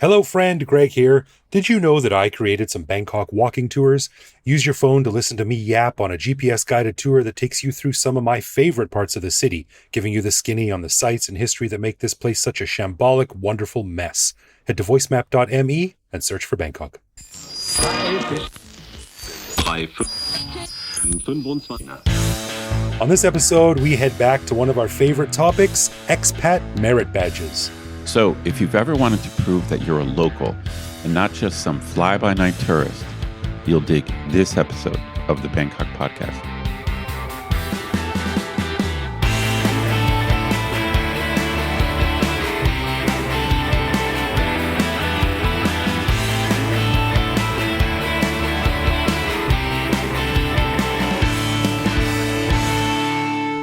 Hello friend, Greg here. Did you know that I created some Bangkok walking tours? Use your phone to listen to me yap on a GPS guided tour that takes you through some of my favorite parts of the city, giving you the skinny on the sights and history that make this place such a shambolic, wonderful mess. Head to voicemap.me and search for Bangkok. On this episode, we head back to one of our favorite topics, expat merit badges. So, if you've ever wanted to prove that you're a local and not just some fly-by-night tourist, you'll dig this episode of the Bangkok Podcast.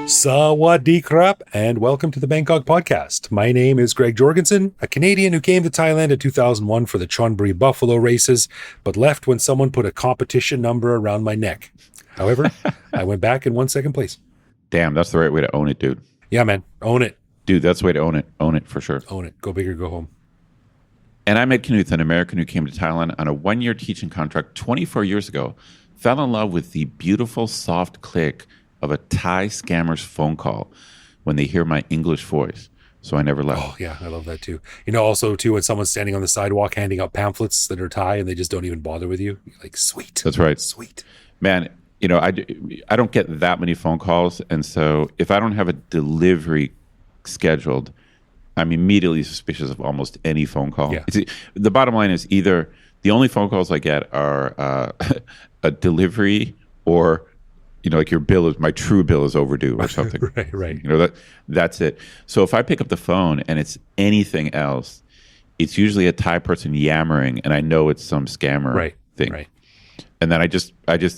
Sawadee krap, and welcome to the Bangkok Podcast. My name is Greg Jorgensen, a Canadian who came to Thailand in 2001 for the Chonburi Buffalo races, but left when someone put a competition number around my neck. However, I went back and won second place. Damn, that's the right way to own it, dude. Yeah, man. Own it. Dude, that's the way to own it. Own it for sure. Own it. Go big or go home. And I met Knuth, an American who came to Thailand on a one-year teaching contract 24 years ago, fell in love with the beautiful, soft click of a Thai scammer's phone call when they hear my English voice. So I never left. Oh, yeah, I love that too. You know, also too, when someone's standing on the sidewalk handing out pamphlets that are Thai and they just don't even bother with you, you're like, sweet. That's right. Sweet. Man, you know, I don't get that many phone calls. And so if I don't have a delivery scheduled, I'm immediately suspicious of almost any phone call. Yeah. The bottom line is either the only phone calls I get are a delivery or, you know, like my true bill is overdue or something. Right. You know, that's it. So if I pick up the phone and it's anything else, it's usually a Thai person yammering, and I know it's some scammer thing. Right. And then I just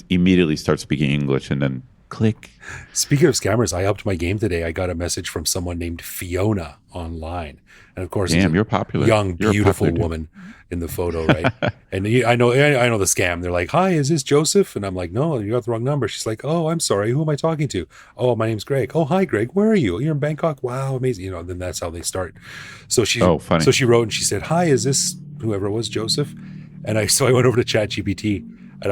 immediately start speaking English, and then click. Speaking of scammers, I upped my game today. I got a message from someone named Fiona online. And of course, damn, you're popular. Young, you're beautiful popular woman in the photo, right? And I know the scam. They're like, "Hi, is this Joseph?" And I'm like, "No, you got the wrong number." She's like, "Oh, I'm sorry. Who am I talking to?" "Oh, my name's Greg." "Oh, hi, Greg. Where are you?" "You're in Bangkok." "Wow, amazing." You know, and then that's how they start. So funny. So she wrote and she said, "Hi, is this whoever it was, Joseph?" And I went over to ChatGPT and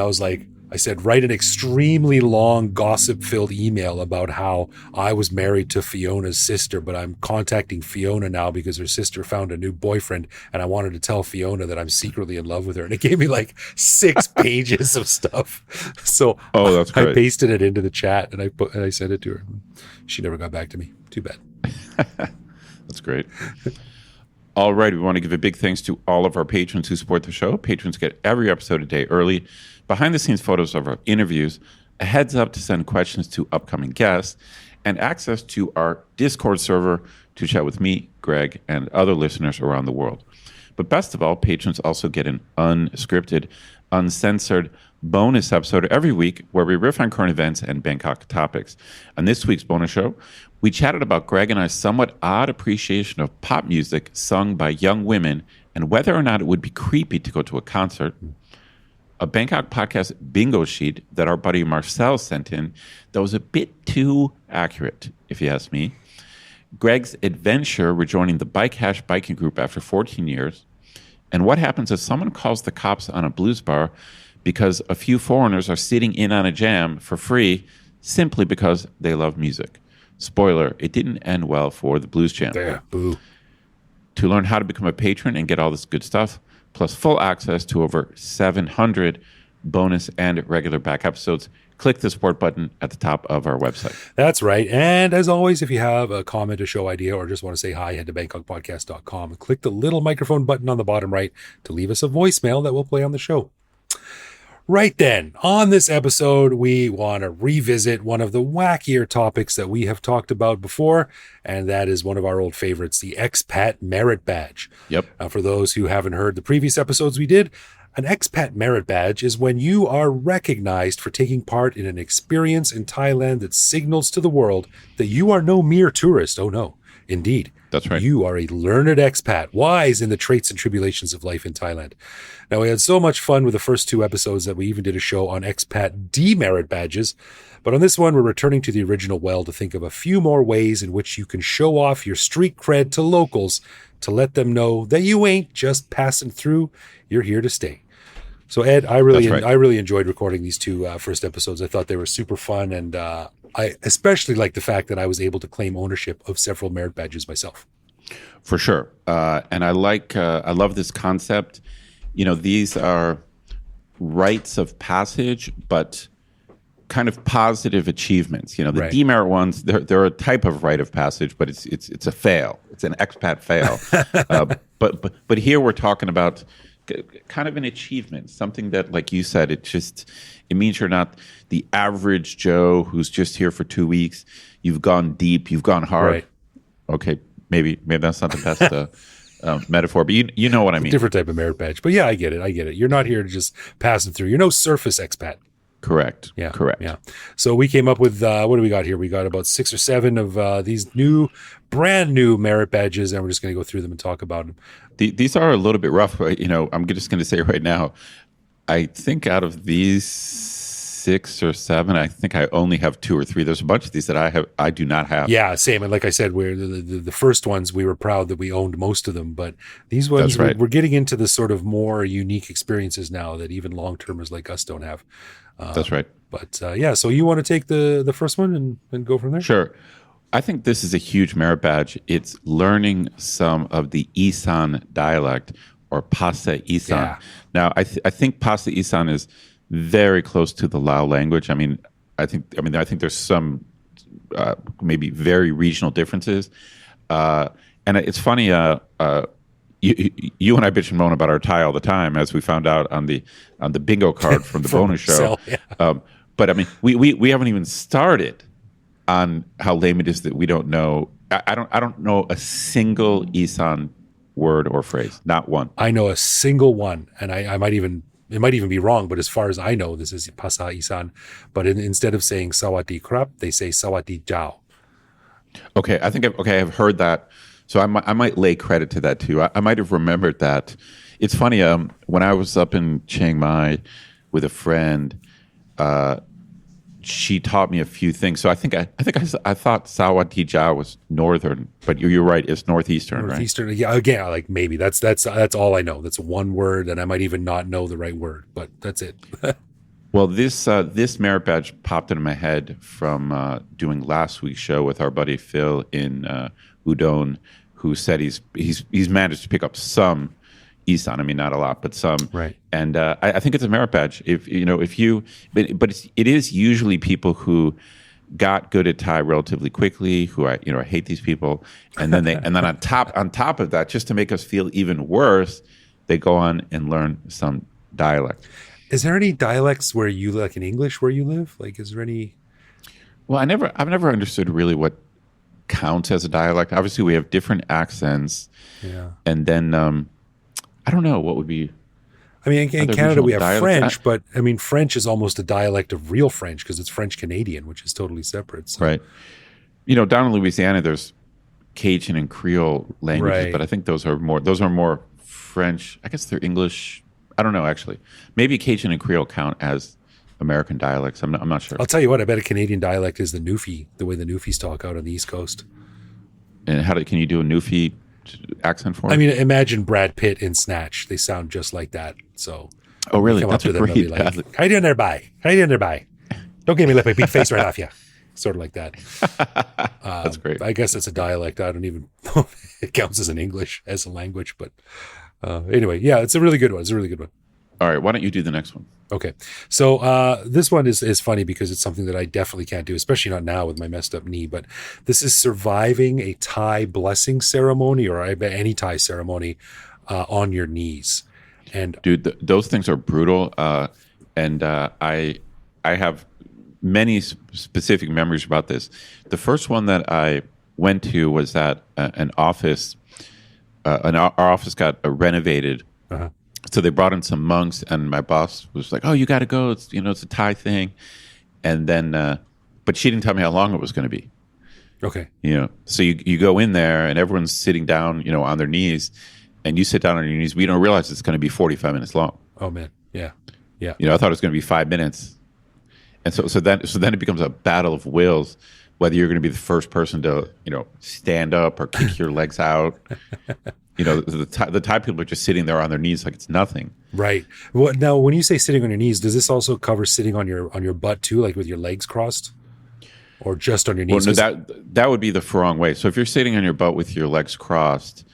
I said, write an extremely long gossip-filled email about how I was married to Fiona's sister, but I'm contacting Fiona now because her sister found a new boyfriend, and I wanted to tell Fiona that I'm secretly in love with her. And it gave me like 6 pages of stuff. So that's great. I pasted it into the chat and I sent it to her. She never got back to me. Too bad. That's great. All right, we want to give a big thanks to all of our patrons who support the show. Patrons get every episode a day early, behind-the-scenes photos of our interviews, a heads up to send questions to upcoming guests, and access to our Discord server to chat with me, Greg, and other listeners around the world. But best of all, patrons also get an unscripted, uncensored bonus episode every week where we riff on current events and Bangkok topics. On this week's bonus show, we chatted about Greg and I's somewhat odd appreciation of pop music sung by young women and whether or not it would be creepy to go to a concert. A Bangkok Podcast bingo sheet that our buddy Marcel sent in that was a bit too accurate, if you ask me. Greg's adventure rejoining the Bike Hash biking group after 14 years. And what happens if someone calls the cops on a blues bar because a few foreigners are sitting in on a jam for free simply because they love music. Spoiler, it didn't end well for the Blues Channel. Yeah, boo. To learn how to become a patron and get all this good stuff, plus full access to over 700 bonus and regular back episodes, click the support button at the top of our website. That's right. And as always, if you have a comment, a show idea, or just want to say hi, head to bangkokpodcast.com and click the little microphone button on the bottom right to leave us a voicemail that we'll play on the show. Right then, on this episode, we want to revisit one of the wackier topics that we have talked about before, and that is one of our old favorites, the Expat Merit Badge. Yep. For those who haven't heard the previous episodes we did, an Expat Merit Badge is when you are recognized for taking part in an experience in Thailand that signals to the world that you are no mere tourist. Oh no. Indeed. That's right. You are a learned expat, wise in the traits and tribulations of life in Thailand. Now, we had so much fun with the first 2 episodes that we even did a show on expat demerit badges. But on this one, we're returning to the original well to think of a few more ways in which you can show off your street cred to locals to let them know that you ain't just passing through, you're here to stay. So, Ed, I really enjoyed recording these 2 first episodes. I thought they were super fun, and I especially like the fact that I was able to claim ownership of several merit badges myself. For sure. And I love this concept. These are rites of passage, but kind of positive achievements. The demerit ones, they're a type of rite of passage, but it's a fail. It's an expat fail. But here we're talking about kind of an achievement, something that, like you said, it means you're not the average Joe who's just here for 2 weeks. You've gone deep, you've gone hard. Right. Okay, maybe that's not the best metaphor, but you know what I mean. Different type of merit badge. But yeah, I get it. You're not here to just passing through. You're no surface expat. Correct. Yeah. Correct. Yeah. So we came up with, what do we got here? We got about 6 or 7 of these brand new merit badges, and we're just going to go through them and talk about them. These are a little bit rough. I'm just going to say right now, I think out of these 6 or 7, I think I only have 2 or 3. There's a bunch of these that I do not have. Yeah, same. And like I said, we're the first ones, we were proud that we owned most of them, but these ones, right. we're getting into the sort of more unique experiences now that even long-termers like us don't have. That's right. But yeah, so you want to take the first one and go from there? Sure. I think this is a huge merit badge. It's learning some of the Isaan dialect, or pasaa Isaan. Yeah. Now, I think pasaa Isaan is very close to the Lao language. I think there's some maybe very regional differences. And it's funny. You and I bitch and moan about our Thai all the time, as we found out on the bingo card from the bonus show. Yeah. But we haven't even started on how lame it is that we don't know. I don't know a single Isaan word or phrase, not one. I know a single one, and it might even be wrong, but as far as I know, this is pasaa Isaan. But instead of saying sawati krap, they say sawati jao. Okay, I've heard that. So I might lay credit to that too. I might have remembered that. It's funny. When I was up in Chiang Mai with a friend, she taught me a few things. So I thought Sawati Jao was northern, but you're right. It's northeastern, Northeastern, right? Yeah. Again, like maybe that's all I know. That's one word, and I might even not know the right word, but that's it. Well, this merit badge popped into my head from doing last week's show with our buddy Phil in Udon, who said he's managed to pick up some Isaan. I mean, not a lot, but some. Right. And I think it's a merit badge. But it is usually people who got good at Thai relatively quickly, who I hate these people, and then on top of that, just to make us feel even worse, they go on and learn some dialect. Is there any dialects where you, like in English, where you live? Like, is there any? Well, I've never understood really what counts as a dialect. Obviously, we have different accents. Yeah. And then I don't know what would be. I mean, in Canada we have dialects. French, but I mean, French is almost a dialect of real French because it's French Canadian, which is totally separate. So. Right. Down in Louisiana, there's Cajun and Creole languages, Right. but I think those are more French. I guess they're English. I don't know, actually. Maybe Cajun and Creole count as American dialects. I'm not sure. I'll tell you what, I bet a Canadian dialect is the Newfie, the way the Newfies talk out on the East Coast. And can you do a Newfie accent for me? I mean, imagine Brad Pitt in Snatch. They sound just like that. So, oh, really? Come That's up a to them, great they'll be like, how you doing there, bye? How you doing there, bye? Don't give me like a big face right off you. Sort of like that. That's great. I guess it's a dialect. I don't even know if it counts as an English, as a language. But anyway, yeah, it's a really good one. It's a really good one. All right, why don't you do the next one? Okay. So this one is funny because it's something that I definitely can't do, especially not now with my messed up knee. But this is surviving a Thai blessing ceremony or any Thai ceremony on your knees. And dude, those things are brutal. And I have many specific memories about this. The first one that I went to was at an office. Our office got renovated. Uh-huh. So they brought in some monks, and my boss was like, "Oh, you got to go. It's a Thai thing." And then, but she didn't tell me how long it was going to be. Okay. So you go in there and everyone's sitting down, on their knees, and you sit down on your knees. We don't realize it's going to be 45 minutes long. Oh man. Yeah. Yeah. I thought it was going to be 5 minutes. And so then it becomes a battle of wills, whether you're going to be the first person to, stand up or kick your legs out. The Thai people are just sitting there on their knees like it's nothing. Right. Well, now, when you say sitting on your knees, does this also cover sitting on your butt too, like with your legs crossed, or just on your knees? Well, no, that would be the wrong way. So if you're sitting on your butt with your legs crossed,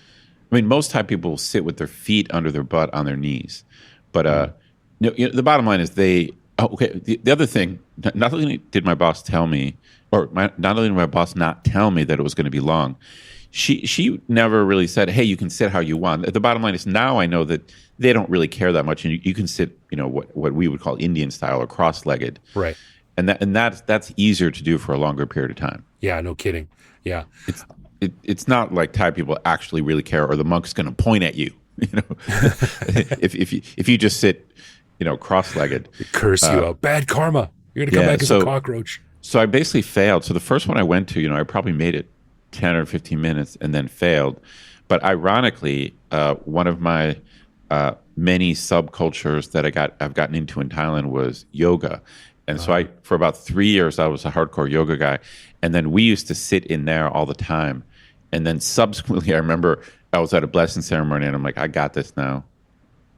I mean, most Thai people will sit with their feet under their butt on their knees. But the bottom line is the other thing, not only did my boss tell me, not only did my boss not tell me that it was going to be long, she never really said, hey, you can sit how you want. The bottom line is now I know that they don't really care that much, and you can sit, what we would call Indian style or cross-legged. Right. And that's easier to do for a longer period of time. Yeah, no kidding. Yeah. It's not like Thai people actually really care, or the monk's going to point at you. If you just sit, cross-legged, They curse you out. Bad karma. You're going to come back as a cockroach. So I basically failed. So the first one I went to, I probably made it 10 or 15 minutes and then failed. But ironically, one of my many subcultures that I've gotten into in Thailand was yoga. And so for about 3 years, I was a hardcore yoga guy. And then we used to sit in there all the time. And then subsequently, I remember I was at a blessing ceremony and I'm like, I got this now,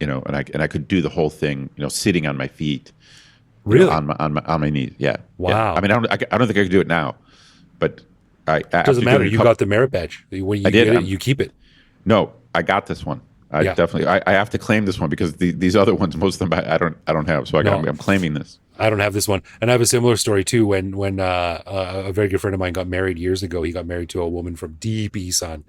and I could do the whole thing, sitting on my feet, really, on my knees. Yeah. Wow. Yeah. I mean, I don't think I could do it now, but it doesn't matter. You got the merit badge. When you I did. get it, you keep it. No, I got this one. I definitely. I have to claim this one because these other ones, most of them, I don't have. So I'm claiming this. I don't have this one, and I have a similar story too. When a very good friend of mine got married years ago, he got married to a woman from deep Isaan,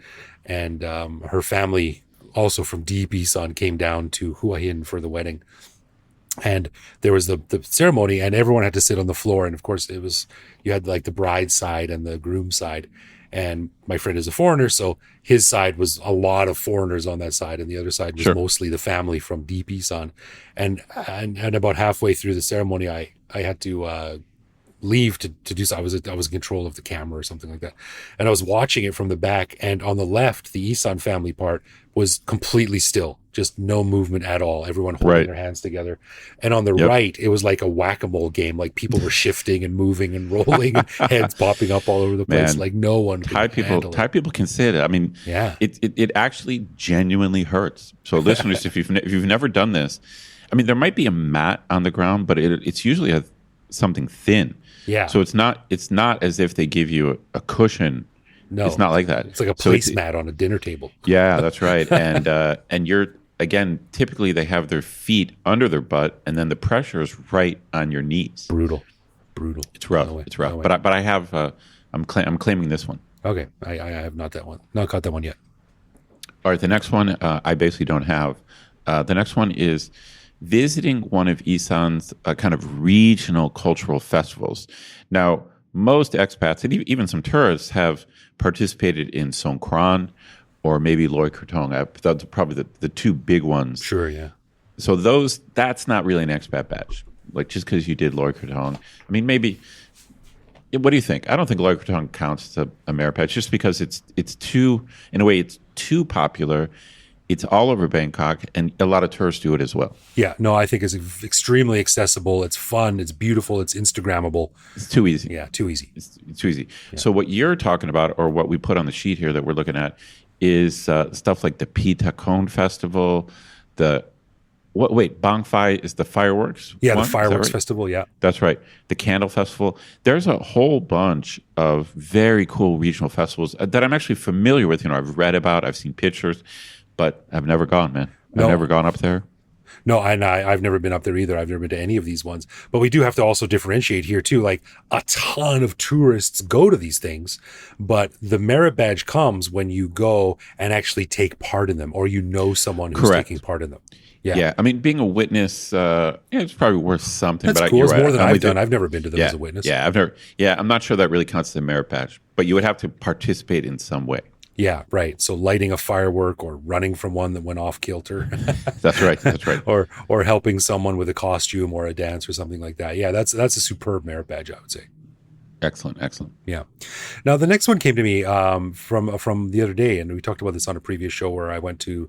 and her family also from deep Isaan came down to Hua Hin for the wedding. And there was the ceremony, and everyone had to sit on the floor. And of course, you had like the bride's side and the groom's side. And my friend is a foreigner, so his side was a lot of foreigners on that side, and the other side was mostly the family from deep Isaan. And about halfway through the ceremony, I had to leave to do so. I was in control of the camera or something like that, and I was watching it from the back. And on the left, the Isaan family part was completely still, just no movement at all. Everyone holding their hands together. And on the right, it was like a whack-a-mole game. Like people were shifting and moving and rolling, and heads popping up all over the place. Like no one could handle it. Thai people can say that. I mean, it actually genuinely hurts. So listeners, if you've never done this, I mean, there might be a mat on the ground, but it's usually something thin. Yeah. So it's not as if they give you a cushion. No, it's not like that. It's like a placemat on a dinner table. Yeah, that's right. And you're, again, typically they have their feet under their butt, and then the pressure is right on your knees. Brutal. It's rough. It's rough. No, but I have I'm claiming this one. Okay, I have not caught that one yet. All right, the next one I basically don't have. The next one is visiting one of Isaan's kind of regional cultural festivals. Now, most expats and even some tourists have participated in Songkran or maybe Loy Krathong. That's probably the two big ones. Sure, yeah. So that's not really an expat badge. Like just because you did Loy Krathong. I mean, maybe. What do you think? I don't think Loy Krathong counts as a merit badge just because it's too, in a way, it's too popular. It's all over Bangkok, and a lot of tourists do it as well. Yeah, no, I think it's extremely accessible. It's fun. It's beautiful. It's Instagrammable. It's too easy. Yeah, too easy. It's too easy. Yeah. So what you're talking about, or what we put on the sheet here that we're looking at, is stuff like the Pita Cone Festival. Bang Phai is the fireworks? Yeah, the fireworks festival, yeah. That's right. The Candle Festival. There's a whole bunch of very cool regional festivals that I'm actually familiar with. I've read about, I've seen pictures, but I've never gone, man. I've never gone up there. No, I've never been up there either. I've never been to any of these ones. But we do have to also differentiate here too. Like a ton of tourists go to these things, but the merit badge comes when you go and actually take part in them, or someone who's taking part in them. Yeah. I mean, being a witness, it's probably worth something. That's but cool. It's more than I've done. I've never been to them as a witness. Yeah, I've never. Yeah, I'm not sure that really counts as a merit badge, but you would have to participate in some way. Yeah, right. So lighting a firework or running from one that went off kilter. That's right. That's right. or helping someone with a costume or a dance or something like that. Yeah, that's a superb merit badge, I would say. Excellent, excellent. Yeah. Now the next one came to me from the other day, and we talked about this on a previous show where I went to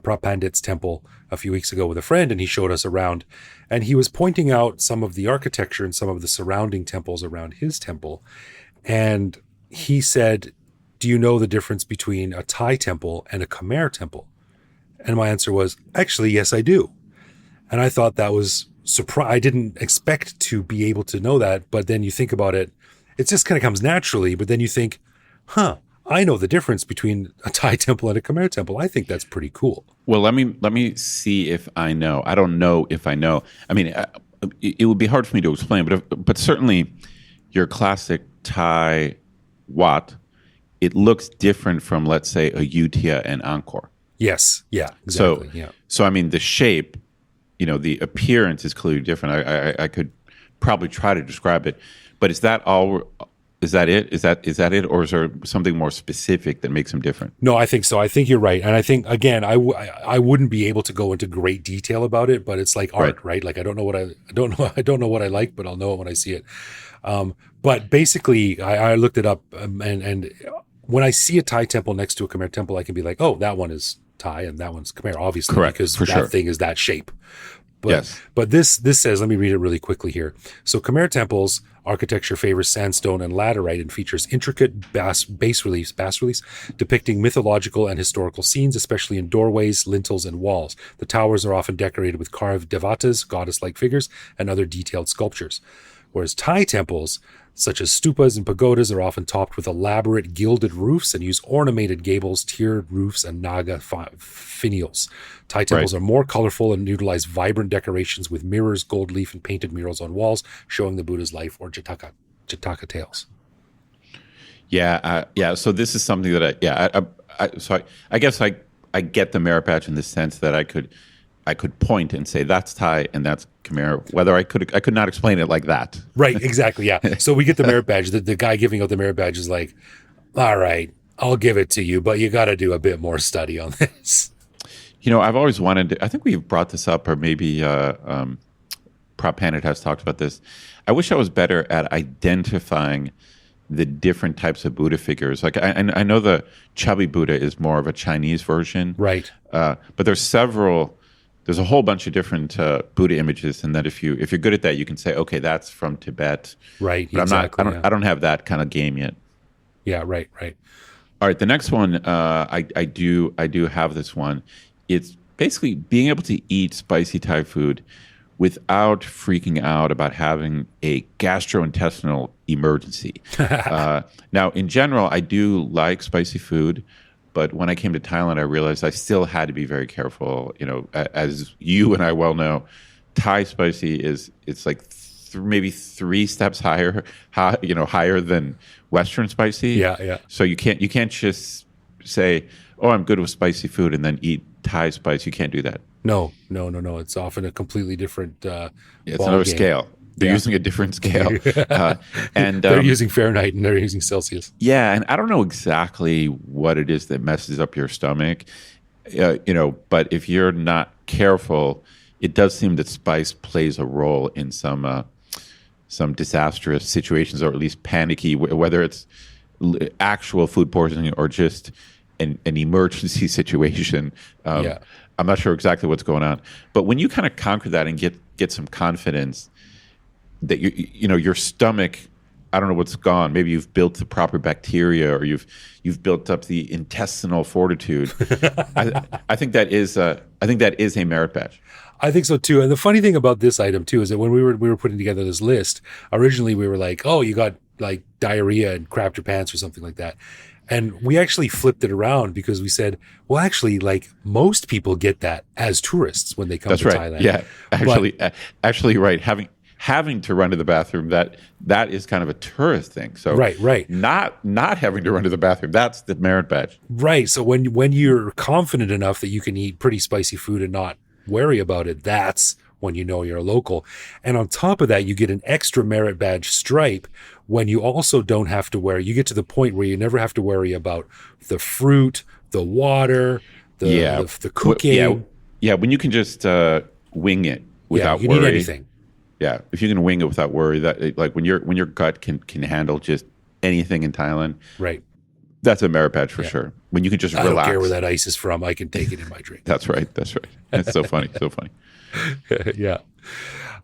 Prop Pandit's temple a few weeks ago with a friend, and he showed us around, and he was pointing out some of the architecture and some of the surrounding temples around his temple, and he said, "Do you know the difference between a Thai temple and a Khmer temple?" And my answer was, "Actually, yes, I do." And I thought that was surprise. I didn't expect to be able to know that, but then you think about it. It just kind of comes naturally, but then you think, I know the difference between a Thai temple and a Khmer temple. I think that's pretty cool. Well, let me see if I know. I don't know if I know. I mean, it would be hard for me to explain, but certainly your classic Thai Wat, it looks different from, let's say, a Ayutthaya and Angkor. Yes. Yeah, exactly. So I mean, the shape, the appearance is clearly different. I could probably try to describe it. But is that all? Is that it? Is that it? Or is there something more specific that makes them different? No, I think so. I think you're right. And I think, again, I wouldn't be able to go into great detail about it, but it's like art, right? Like I don't know what I like, but I'll know it when I see it. But basically, I looked it up, and when I see a Thai temple next to a Khmer temple, I can be like, oh, that one is Thai and that one's Khmer, obviously, correct, because for that sure. thing is that shape. But, yes. But this says, let me read it really quickly here. So Khmer temples architecture favors sandstone and laterite and features intricate bas reliefs depicting mythological and historical scenes, especially in doorways, lintels, and walls. The towers are often decorated with carved devatas, goddess-like figures, and other detailed sculptures. Whereas Thai temples, such as stupas and pagodas, are often topped with elaborate gilded roofs and use ornamented gables, tiered roofs, and naga finials. Thai temples are more colorful and utilize vibrant decorations with mirrors, gold leaf, and painted murals on walls showing the Buddha's life or Jataka tales. Yeah. So this is something that I guess I get the merit badge in the sense that I could point and say that's Thai and that's Khmer. Whether I could not explain it like that. Right, exactly, yeah. So we get the merit badge. The guy giving out the merit badge is like, all right, I'll give it to you, but you got to do a bit more study on this. I've always wanted to, I think we've brought this up, or maybe Prop Pandit has talked about this. I wish I was better at identifying the different types of Buddha figures. Like I know the chubby Buddha is more of a Chinese version. Right. But there's a whole bunch of different Buddha images, and that if you're good at that, you can say, okay, that's from Tibet. Right. But exactly, I don't have that kind of game yet. Yeah. Right. All right. The next one, I do have this one. It's basically being able to eat spicy Thai food without freaking out about having a gastrointestinal emergency. Now, in general, I do like spicy food. But when I came to Thailand, I realized I still had to be very careful. As you and I well know, Thai spicy it's like maybe 3 steps higher than Western spicy. Yeah. So you can't just say, oh, I'm good with spicy food, and then eat Thai spice. You can't do that. No. It's often a completely different It's another scale. They're using a different scale. And they're using Fahrenheit and they're using Celsius. Yeah, and I don't know exactly what it is that messes up your stomach, but if you're not careful, it does seem that spice plays a role in some disastrous situations, or at least panicky, whether it's actual food poisoning or just an emergency situation. I'm not sure exactly what's going on. But when you kind of conquer that and get some confidence that your stomach, I don't know what's gone. Maybe you've built the proper bacteria, or you've built up the intestinal fortitude. I think that is a merit badge. I think so too. And the funny thing about this item too is that when we were putting together this list, originally we were like, oh, you got like diarrhea and crapped your pants or something like that. And we actually flipped it around because we said, well, actually, like most people get that as tourists when they come to Thailand. Yeah, actually, right. Having to run to the bathroom, that is kind of a tourist thing. So right. Not having to run to the bathroom, that's the merit badge. Right. So when you're confident enough that you can eat pretty spicy food and not worry about it, that's when you know you're a local. And on top of that, you get an extra merit badge stripe when you also don't have to worry. You get to the point where you never have to worry about the fruit, the water, the cooking. Yeah, when you can just wing it without you worry. need anything. Yeah, if you can wing it without worry, like when your gut can handle just anything in Thailand, Right. that's a merit badge for sure. When you can just relax. I don't care where that ice is from. I can take it in my drink. That's right. It's so funny. So funny. Yeah.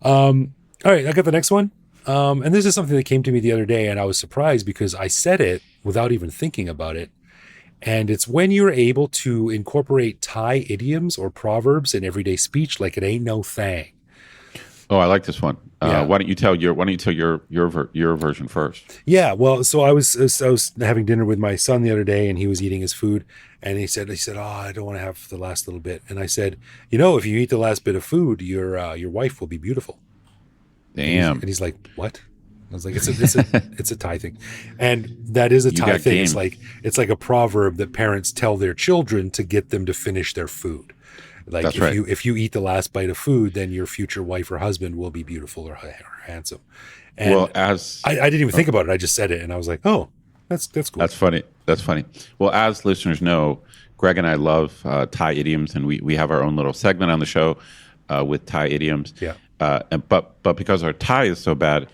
All right, I got the next one. And this is something that came to me the other day, and I was surprised because I said it without even thinking about it. And it's when you're able to incorporate Thai idioms or proverbs in everyday speech, like it ain't no thang. Oh, I like this one. Yeah. Why don't you tell your version first? Yeah, well, so I was having dinner with my son the other day, and he was eating his food, and he said, "Oh, I don't want to have the last little bit." And I said, if you eat the last bit of food, your wife will be beautiful. Damn. And he's like, "What?" I was like, "It's a Thai thing," and that is a Thai thing. Game. It's like a proverb that parents tell their children to get them to finish their food. Like That's if you eat the last bite of food, then your future wife or husband will be beautiful or handsome. And well, I didn't even think about it. I just said it, and I was like, "Oh, that's cool." That's funny. Well, as listeners know, Greg and I love Thai idioms, and we have our own little segment on the show with Thai idioms. Yeah. But because our Thai is so bad,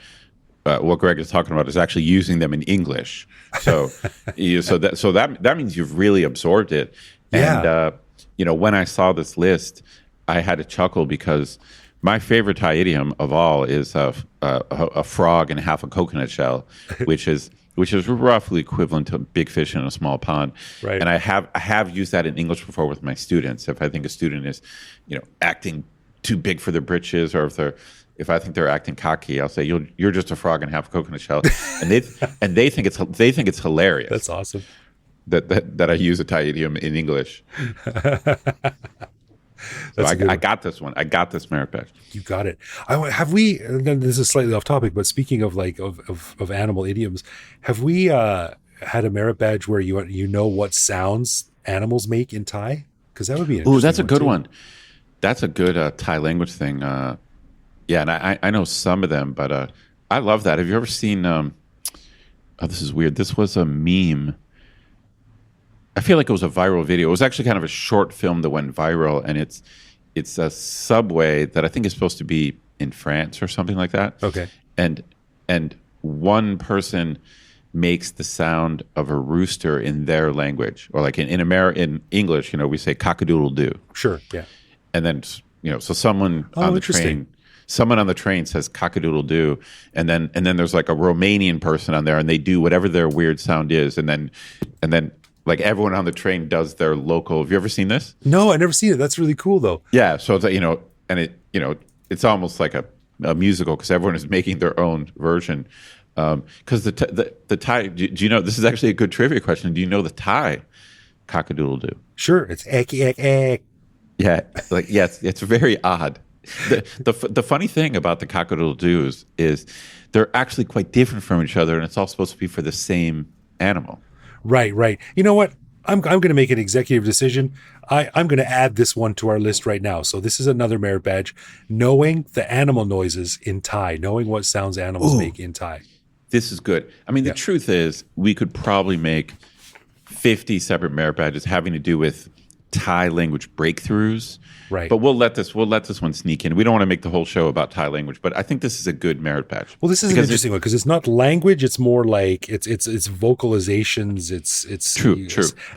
what Greg is talking about is actually using them in English. So that means you've really absorbed it. Yeah. And when I saw this list, I had to chuckle because my favorite Thai idiom of all is a frog and half a coconut shell, which is roughly equivalent to a big fish in a small pond. Right. And I have used that in English before with my students. If I think a student is, acting too big for their britches, or if I think they're acting cocky, I'll say you're just a frog and half a coconut shell, and they think it's hilarious. That's awesome. That I use a Thai idiom in English. So I got this one. I got this merit badge. You got it. Have we? This is slightly off topic, but speaking of of animal idioms, have we had a merit badge where you know what sounds animals make in Thai? Because that would be. Oh, that's a good one. That's a good Thai language thing. Yeah, and I know some of them, but I love that. Have you ever seen? Oh, this is weird. This was a meme. I feel like it was a viral video. It was actually kind of a short film that went viral, and it's a subway that I think is supposed to be in France or something like that. Okay. And one person makes the sound of a rooster in their language, or like in English, we say cock-a-doodle-doo. Sure. Yeah. And then so someone on the train. Someone on the train says cock-a-doodle-doo, and then there's like a Romanian person on there, and they do whatever their weird sound is, and then like everyone on the train does their local. Have you ever seen this? No, I've never seen it. That's really cool, though. Yeah, so it's it's almost like a musical because everyone is making their own version. Because the Thai, do you know? This is actually a good trivia question. Do you know the Thai cock-a-doodle-doo? Sure, it's ek ek ek. Yeah, it's very odd. The funny thing about the cock-a-doodle-doos is they're actually quite different from each other, and it's all supposed to be for the same animal. Right. You know what? I'm going to make an executive decision. I'm going to add this one to our list right now. So this is another merit badge. Knowing the animal noises in Thai, knowing what sounds animals make in Thai. This is good. I mean, the truth is we could probably make 50 separate merit badges having to do with Thai language breakthroughs. Right. But we'll let this one sneak in. We don't want to make the whole show about Thai language, but I think this is a good merit badge. Well, this is an interesting one because it's not language. It's more like it's vocalizations. It's true.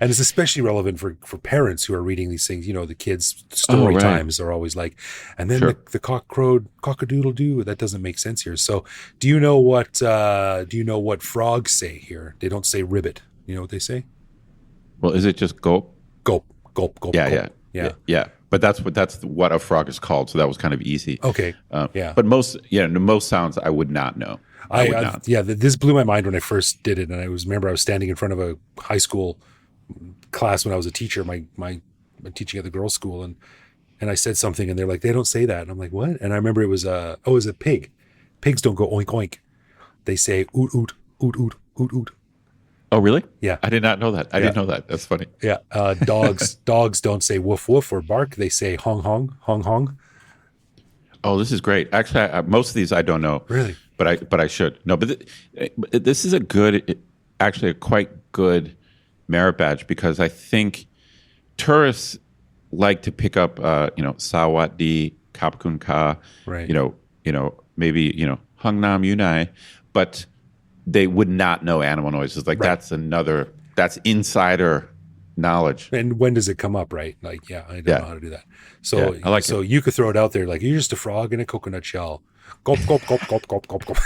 And it's especially relevant for parents who are reading these things. The kids' story times are always like, and then the cock crowed cock-a-doodle-doo. That doesn't make sense here. So do you know what frogs say here? They don't say ribbit. You know what they say? Well, is it just gulp? Gulp. Yeah. But that's what a frog is called. So that was kind of easy. Okay. But most sounds I would not know. This blew my mind when I first did it, and I was standing in front of a high school class when I was a teacher, my teaching at the girls' school, and I said something, and they're like, they don't say that, and I'm like, what? And I remember it was a pig. Pigs don't go oink oink. They say oot oot oot oot oot oot. Oh, really? Yeah. I did not know that. I didn't know that. That's funny. Yeah. Dogs don't say woof woof or bark. They say hong hong, hong hong. Oh, this is great. Actually, most of these I don't know. Really? But I should. No, but this is a quite good merit badge because I think tourists like to pick up, sawat di, kapkun ka, right. maybe, Hung Nam Yunai, but they would not know animal noises. Like Right. that's insider knowledge. And when does it come up, right? Like, yeah, I don't know how to do that. So, Yeah, I like so you could throw it out there like, you're just a frog in a coconut shell. Gulp, gulp, gulp, gulp, gulp, gulp, gulp.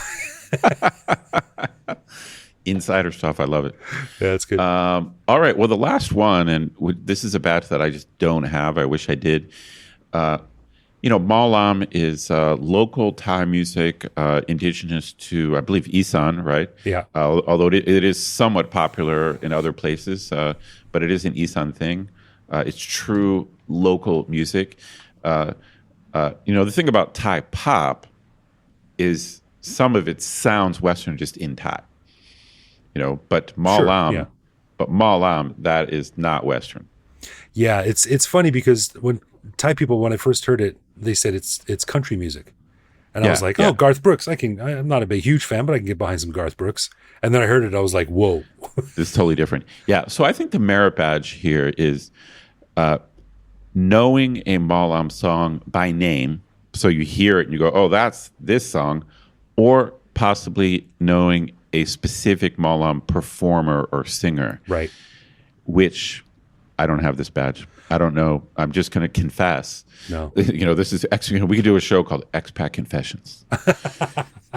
Insider stuff. I love it. Yeah, that's good. All right. Well, the last one, and this is a badge that I just don't have. I wish I did. Malam is local Thai music, indigenous to, I believe, Isaan, right? Yeah. Although it is somewhat popular in other places, but it is an Isaan thing. It's true local music. The thing about Thai pop is some of it sounds Western just in Thai. But Malam, that is not Western. Yeah, it's funny because when Thai people, when I first heard it, they said it's country music, and I was like, oh, Garth Brooks. I'm not a big huge fan, but I can get behind some Garth Brooks. And then I heard it, I was like, whoa, it's totally different. Yeah, so I think the merit badge here is knowing a Malam song by name, so you hear it and you go, oh, that's this song, or possibly knowing a specific Malam performer or singer, right? Which I don't have this badge. I don't know. I'm just going to confess. No, this is we could do a show called Expat Confessions.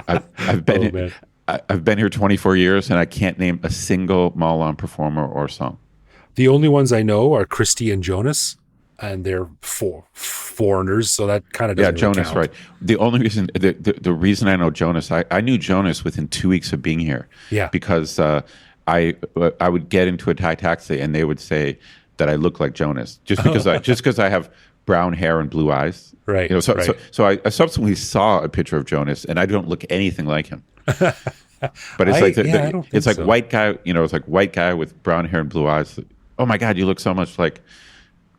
I've been here 24 years and I can't name a single Malam performer or song. The only ones I know are Christy and Jonas, and they're foreigners, so that kind of doesn't really Jonas, count. right? The only reason the reason I know Jonas, I knew Jonas within 2 weeks of being here. Yeah, because I would get into a Thai taxi and they would say that I look like Jonas just because I have brown hair and blue eyes. Right. So I subsequently saw a picture of Jonas and I don't look anything like him. But it's like white guy, it's like white guy with brown hair and blue eyes. Oh my God, you look so much like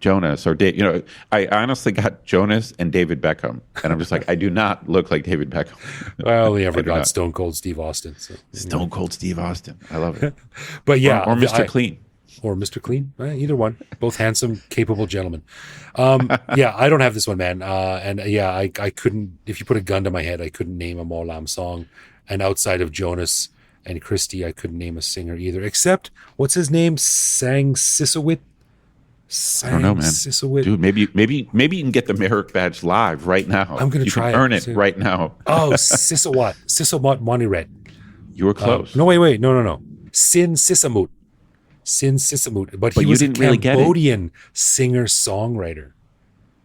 Jonas or Dave. I honestly got Jonas and David Beckham, and I'm just like, I do not look like David Beckham. I only ever got Stone Cold Steve Austin. So. Stone Cold Steve Austin, I love it. But yeah, or Mr. Clean. Or Mr. Clean, either one. Both handsome, capable gentlemen. Yeah, I don't have this one, man. I couldn't. If you put a gun to my head, I couldn't name a Malam song. And outside of Jonas and Christy, I couldn't name a singer either. Except what's his name? Sang Sisowit. I don't know, man. Sisowit. Dude, maybe you can get the merit badge live right now. I'm going to try it. Earn it right now. Oh, Sisowat Moniret. You were close. No, wait. No. Sin Sisamut. But he was a Cambodian singer-songwriter.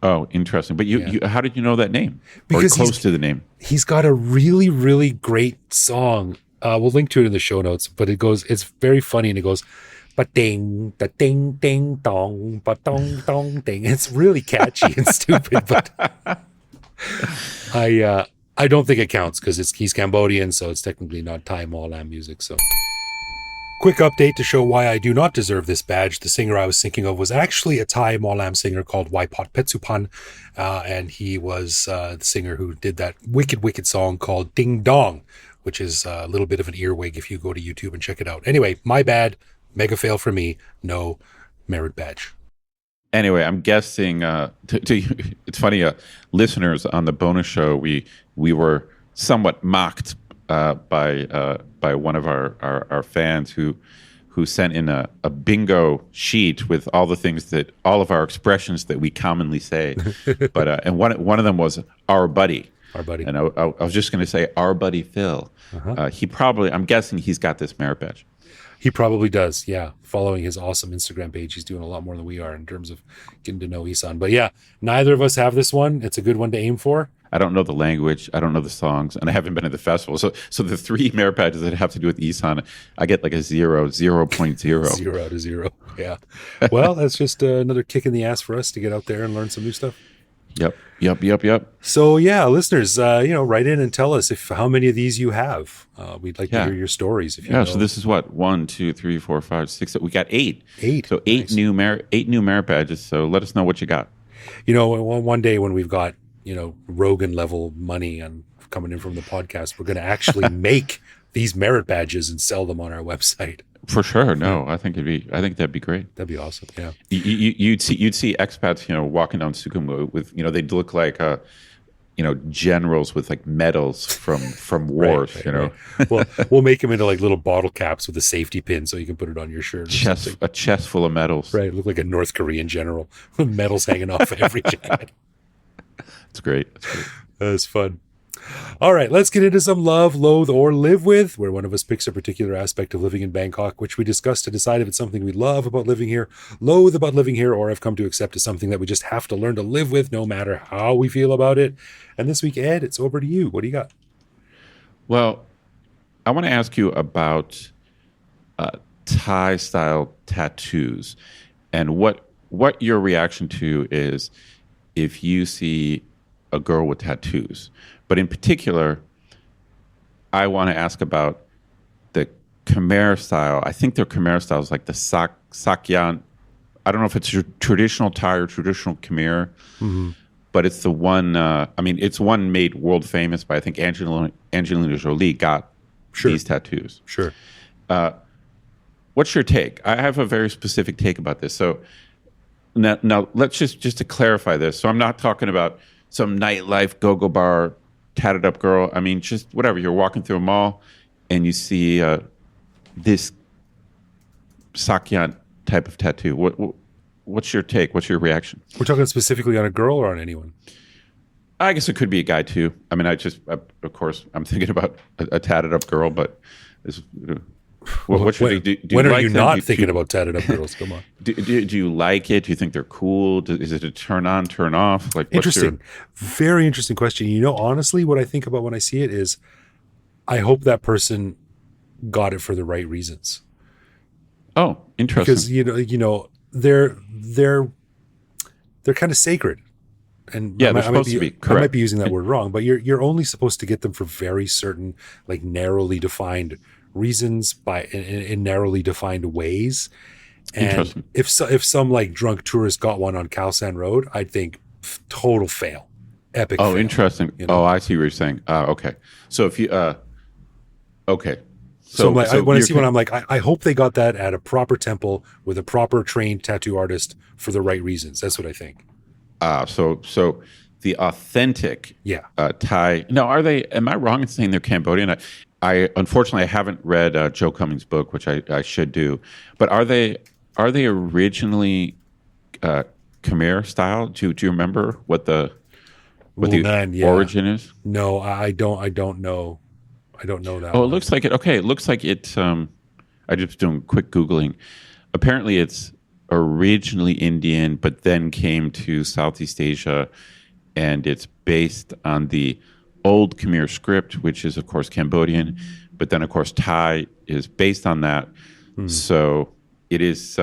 Oh, interesting. But you how did you know that name? Because or close to the name? He's got a really, really great song. We'll link to it in the show notes, but it's very funny, and it goes, ba-ding, da-ding, ding, dong, ba-dong, dong, ding. It's really catchy and stupid, but I don't think it counts because he's Cambodian, so it's technically not Thai Malam music, so... Quick update to show why I do not deserve this badge. The singer I was thinking of was actually a Thai Malam singer called Waipot Petsupan, and he was the singer who did that wicked, wicked song called Ding Dong, which is a little bit of an earwig if you go to YouTube and check it out. Anyway, my bad. Mega fail for me. No merit badge. Anyway, I'm guessing, it's funny, listeners on the bonus show, we were somewhat mocked by one of our fans who sent in a bingo sheet with all the things all of our expressions that we commonly say, but and one of them was our buddy, and I was just going to say our buddy Phil. I'm guessing he's got this merit badge. He probably does, yeah. Following his awesome Instagram page, he's doing a lot more than we are in terms of getting to know Isaan. But yeah, neither of us have this one. It's a good one to aim for. I don't know the language. I don't know the songs, and I haven't been to the festival. So the three merit badges that have to do with Isaan, I get like a 0.0. 0 out of 0. Yeah. Well, that's just another kick in the ass for us to get out there and learn some new stuff. Yep. So yeah, listeners, write in and tell us how many of these you have. We'd like to hear your stories. If you know. So this is what 1, 2, 3, 4, 5, 6. We got 8. 8. So eight new merit badges. So let us know what you got. One day when we've got Rogan level money and coming in from the podcast, we're going to actually make these merit badges and sell them on our website. For sure. No, I think that'd be great. That'd be awesome. Yeah. You'd see expats, walking down Sukhumvit with, they'd look like generals with like medals from wars. Right. Well, we'll make them into like little bottle caps with a safety pin so you can put it on your shirt. A chest full of medals. Right. Look like a North Korean general with medals hanging off every jacket. It's great. That's fun. All right, let's get into some love, loathe, or live with, where one of us picks a particular aspect of living in Bangkok, which we discuss to decide if it's something we love about living here, loathe about living here, or have come to accept as something that we just have to learn to live with no matter how we feel about it. And this week, Ed, it's over to you. What do you got? Well, I want to ask you about Thai-style tattoos and what your reaction to is if you see a girl with tattoos. But in particular, I want to ask about the Khmer style. I think their Khmer style is like the Sakyan. I don't know if it's traditional Thai or traditional Khmer, but it's the one. It's one made world famous by I think Angelina Jolie got these tattoos. Sure. What's your take? I have a very specific take about this. So now let's just to clarify this. So I'm not talking about some nightlife go-go bar tatted up girl. I mean, just whatever. You're walking through a mall and you see this Sakyan type of tattoo. What's your take? What's your reaction? We're talking specifically on a girl or on anyone? I guess it could be a guy too. I mean, of course, I'm thinking about a tatted up girl, but what should do you when are like you them? not thinking about tatted up girls? Come on. Do you like it? Do you think they're cool? Is it a turn on, turn off? Like interesting, very interesting question. Honestly, what I think about when I see it is, I hope that person got it for the right reasons. Oh, interesting. Because they're kind of sacred, and they're supposed to be. Correct. I might be using that word wrong, but you're only supposed to get them for very certain, like narrowly defined reasons in narrowly defined ways. And if some like drunk tourist got one on Khao San Road, I'd think total fail, epic. Oh, fail, interesting. Oh, I see what you're saying. Okay. So if you okay. So when I see one, I'm like, I hope they got that at a proper temple with a proper trained tattoo artist for the right reasons. That's what I think. So the authentic Thai. Now, am I wrong in saying they're Cambodian? I unfortunately I haven't read Joe Cummings' book, which I should do. But are they originally Khmer style? Do you remember what the origin is? No, I don't know. I don't know that. Oh, it looks like it. Okay, it looks like it's. I just doing quick Googling. Apparently, it's originally Indian, but then came to Southeast Asia, and it's based on the Old Khmer script, which is of course Cambodian, but then of course Thai is based on that. So it is.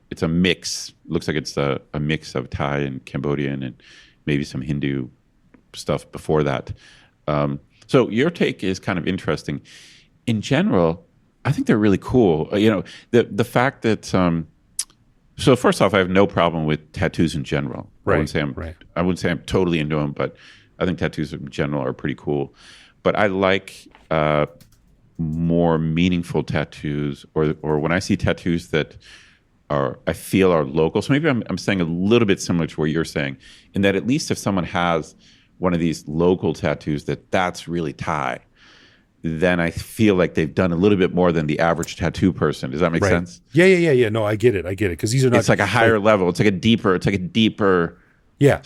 It's a mix. Looks like it's a mix of Thai and Cambodian, and maybe some Hindu stuff before that. So your take is kind of interesting. In general, I think they're really cool. The fact that so first off, I have no problem with tattoos in general. Right. I wouldn't say I'm totally into them, but I think tattoos in general are pretty cool. But I like more meaningful tattoos, or when I see tattoos that I feel are local. So maybe I'm saying a little bit similar to what you're saying, in that at least if someone has one of these local tattoos that's really Thai, then I feel like they've done a little bit more than the average tattoo person. Does that make sense? Yeah. No, I get it. Because these are not. It's like a higher level. It's like a deeper. Yeah.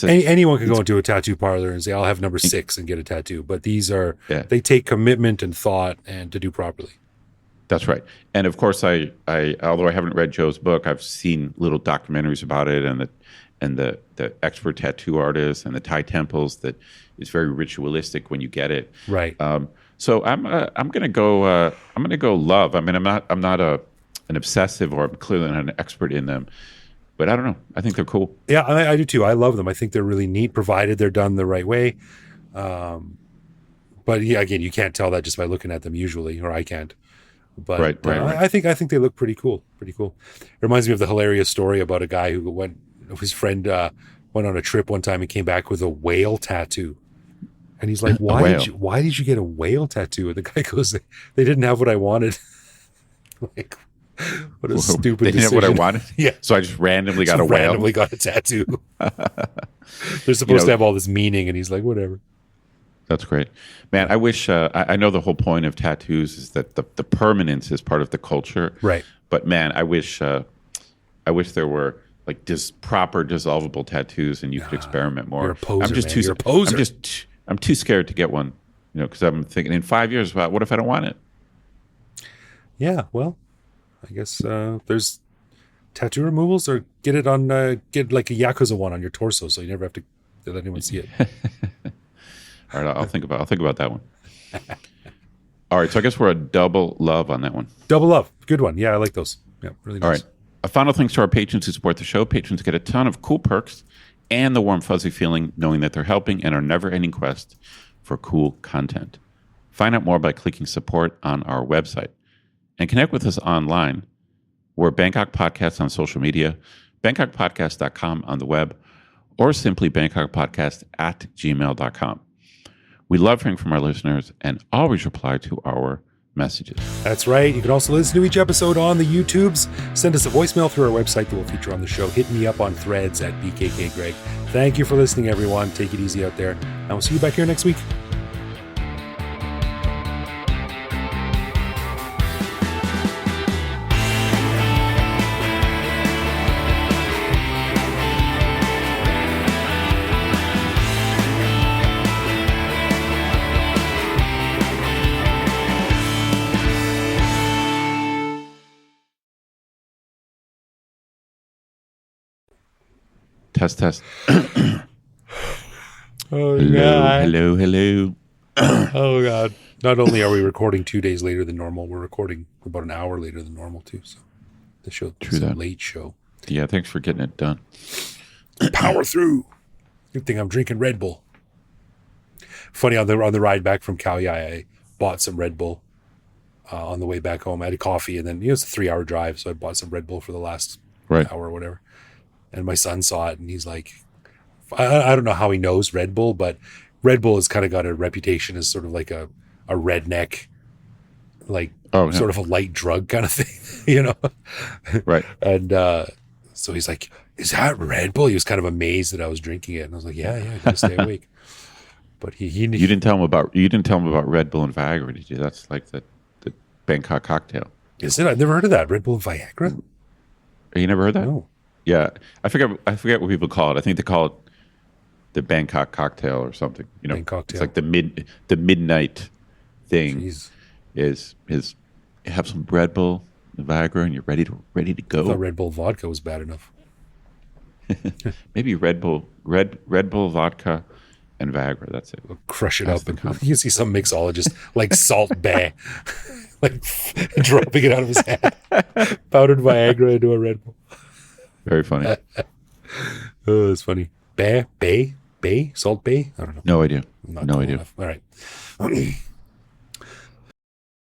Anyone can go into a tattoo parlor and say, "I'll have number 6 and get a tattoo." But these are they take commitment and thought and to do properly. That's right. And of course, I although I haven't read Joe's book, I've seen little documentaries about it and the expert tattoo artists and the Thai temples that is very ritualistic when you get it. Right. So I'm gonna go love. I mean, I'm not an obsessive, or I'm clearly not an expert in them, but I don't know. I think they're cool. Yeah, I do too. I love them. I think they're really neat, provided they're done the right way. But yeah, again, you can't tell that just by looking at them usually, or I can't. But right. I think they look pretty cool. Pretty cool. It reminds me of the hilarious story about a guy who his friend went on a trip one time and came back with a whale tattoo. And he's like, why did you get a whale tattoo? And the guy goes, they didn't have what I wanted. Like, what a stupid decision. They didn't have what I wanted? Yeah. So I just randomly got a whale. Randomly got a tattoo. They're supposed to have all this meaning, and he's like, whatever. That's great, man. I wish I know the whole point of tattoos is that the permanence is part of the culture, Right? But man, I wish there were like proper dissolvable tattoos, and you could experiment more. You're a poser, I'm just man. too. You're a poser. I'm too scared to get one, because I'm thinking in 5 years, what if I don't want it? Yeah. Well, I guess there's tattoo removals, or get like a Yakuza one on your torso, so you never have to let anyone see it. All right, I'll think about that one. All right, so I guess we're a double love on that one. Double love, good one. Yeah, I like those. Yeah, really nice. All right. A final thanks to our patrons who support the show. Patrons get a ton of cool perks and the warm, fuzzy feeling knowing that they're helping in our never-ending quest for cool content. Find out more by clicking support on our website. And connect with us online. We're Bangkok Podcast on social media, bangkokpodcast.com on the web, or simply bangkokpodcast@gmail.com. We love hearing from our listeners and always reply to our messages. That's right. You can also listen to each episode on the YouTubes. Send us a voicemail through our website that will feature on the show. Hit me up on Threads at BKKGreg. Thank you for listening, everyone. Take it easy out there. And we'll see you back here next week. Test. Oh, Hello. Oh, God. Not only are we recording 2 days later than normal, we're recording about an hour later than normal, too. So the show is a late show. Yeah, thanks for getting it done. Power through. Good thing I'm drinking Red Bull. Funny, on the ride back from Khao Yai, I bought some Red Bull on the way back home. I had a coffee, and then it's a 3-hour drive, so I bought some Red Bull for the last hour or whatever. And my son saw it, and he's like, I don't know how he knows Red Bull, but Red Bull has kind of got a reputation as sort of like a redneck, sort of a light drug kind of thing, Right. And so he's like, is that Red Bull? He was kind of amazed that I was drinking it. And I was like, yeah, gotta stay awake. But he You didn't tell him about Red Bull and Viagra, did you? That's like the Bangkok cocktail. Is it? I've never heard of that. Red Bull and Viagra? You never heard that? No. Yeah, I forget what people call it. I think they call it the Bangkok cocktail or something. Bangkok-tail. It's like the midnight thing. Jeez. Is you have some Red Bull, the Viagra, and you're ready to I go. thought Red Bull vodka was bad enough. Maybe Red Bull vodka and Viagra. That's it. We'll crush it up, and you see some mixologist like Salt Bay, like dropping it out of his hand, powdered Viagra into a Red Bull. Very funny. Oh, it's funny. Bay, Salt Bay. I don't know. No idea. Not No cool idea. enough. All right.